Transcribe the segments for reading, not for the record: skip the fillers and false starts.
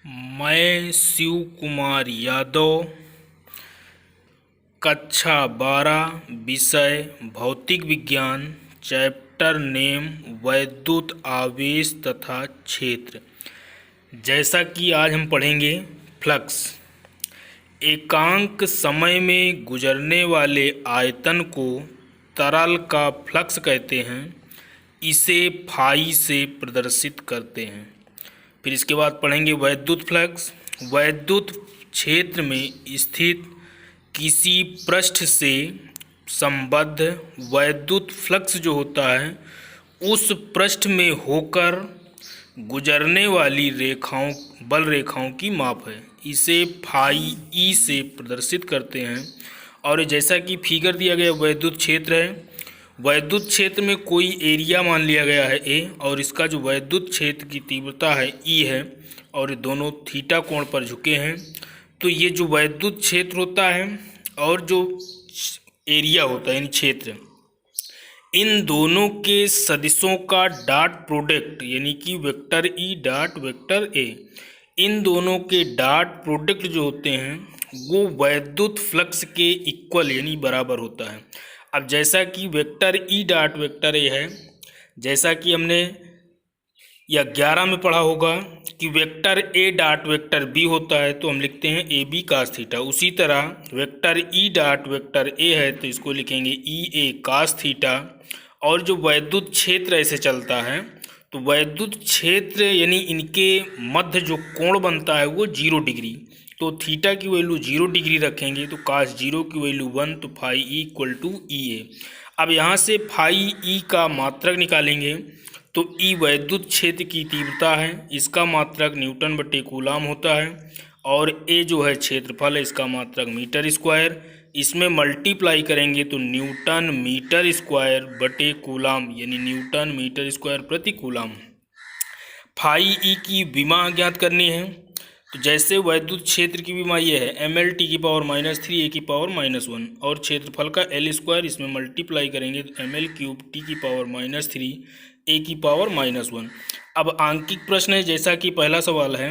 मैं शिव कुमार यादव, कक्षा 12, विषय भौतिक विज्ञान, चैप्टर नेम वैद्युत आवेश तथा क्षेत्र। जैसा कि आज हम पढ़ेंगे फ्लक्स। एकांक समय में गुजरने वाले आयतन को तरल का फ्लक्स कहते हैं। इसे फाई से प्रदर्शित करते हैं। फिर इसके बाद पढ़ेंगे वैद्युत फ्लक्स। वैद्युत क्षेत्र में स्थित किसी पृष्ठ से संबद्ध वैद्युत फ्लक्स जो होता है उस पृष्ठ में होकर गुजरने वाली रेखाओं बल रेखाओं की माप है। इसे फाई ई से प्रदर्शित करते हैं। और जैसा कि फिगर दिया गया वैद्युत क्षेत्र है। वैद्युत क्षेत्र में कोई एरिया मान लिया गया है ए, और इसका जो वैद्युत क्षेत्र की तीव्रता है ई है, और दोनों थीटा कोण पर झुके हैं। तो ये जो वैद्युत क्षेत्र होता है और जो एरिया होता है यानी क्षेत्र, इन दोनों के सदिशों का डॉट प्रोडक्ट यानी कि vector E dot vector A, इन दोनों के डॉट प्रोडक्ट जो होते हैं वो वैद्युत फ्लक्स के इक्वल यानी बराबर होता है। अब जैसा कि vector E dot vector A है, जैसा कि हमने या 11 में पढ़ा होगा कि vector A dot vector B होता है तो हम लिखते हैं ए बी कास थीटा। उसी तरह vector E dot vector A है तो इसको लिखेंगे ई ए कास थीटा। और जो वैद्युत क्षेत्र ऐसे चलता है तो वैद्युत क्षेत्र यानी इनके मध्य जो कोण बनता है वो 0 डिग्री। तो थीटा की वैल्यू 0 डिग्री रखेंगे तो कास 0 की वैल्यू 1, तो फाई ई इक्वल टू ई ए। अब यहाँ से फाई ई का मात्रक निकालेंगे तो ई वैद्युत क्षेत्र की तीव्रता है, इसका मात्रक न्यूटन बटे कूलाम होता है, और ए जो है क्षेत्रफल है, इसका मात्रक मीटर स्क्वायर। इसमें मल्टीप्लाई करेंगे तो न्यूटन मीटर स्क्वायर बटे कूलाम यानी न्यूटन मीटर स्क्वायर प्रति कूलाम। फाई ई की विमा ज्ञात करनी है। तो जैसे वैद्युत क्षेत्र की विमा ये है ml t की पावर -3 a की पावर -1, और क्षेत्रफल का L स्क्वायर, इसमें मल्टीप्लाई करेंगे तो ml³ t की पावर -3 a की पावर -1। अब आंकिक प्रश्न है, जैसा कि पहला सवाल है,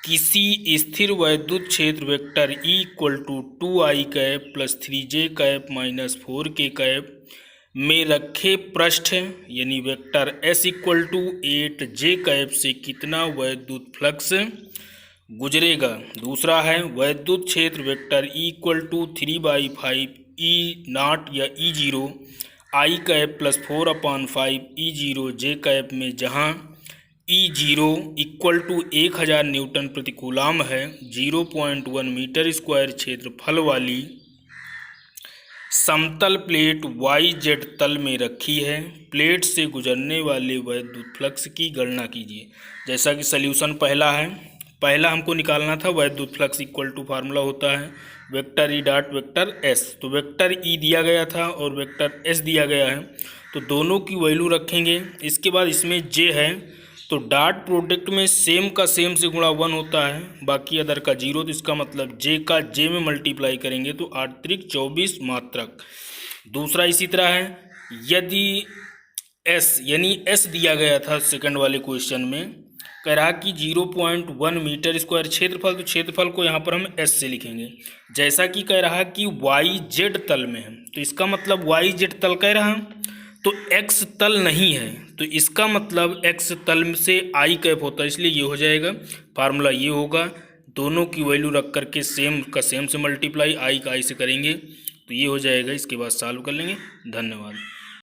किसी स्थिर वैद्युत क्षेत्र vector E equal to 2i cap plus 3j cap minus 4k cap में रखे पृष्ठ यानी vector S equal to 8j cap से कितना वैद्युत फ्लक्स गुजरेगा। दूसरा है वैद्युत क्षेत्र vector E equal to 3/5 E0 या E0 I cap plus 4/5 E0 J cap में, जहाँ E0 इक्वल टू 1000 न्यूटन प्रति कूलाम है, 0.1 मीटर स्क्वायर क्षेत्रफल वाली समतल प्लेट YZ तल में रखी है। प्लेट से गुजरने वाले वैद्युत फ्लक्स की गणना कीजिए। जैसा कि सल्यूशन पहला हमको निकालना था वैद्युत फ्लक्स इक्वल टू फार्मूला होता है vector E dot vector S. तो वेक्टर ई दिया गया था और वेक्टर एस दिया गया है, तो दोनों की वैल्यू रखेंगे। इसके बाद इसमें जे है तो डॉट प्रोडक्ट में सेम का सेम से गुणा 1 होता है, बाकी अदर का 0, तो इसका मतलब जे का जे में मल्टीप्लाई करेंगे तो 8×3 24 मात्रक। दूसरा इसी तरह है, यदि एस यानी एस दिया गया था सेकंड वाले क्वेश्चन में, कह रहा कि 0.1 मीटर स्क्वायर क्षेत्रफल, तो क्षेत्रफल को यहाँ पर हम एस से लिखेंगे। जैसा कि कह रहा कि YZ तल में है तो इसका मतलब YZ तल कह रहा तो एक्स तल नहीं है, तो इसका मतलब एक्स तल से आई कैप होता है, इसलिए ये हो जाएगा। फार्मूला ये होगा, दोनों की वैल्यू रख करके सेम का सेम से मल्टीप्लाई आई का आई से करेंगे तो ये हो जाएगा। इसके बाद सॉल्व कर लेंगे। धन्यवाद।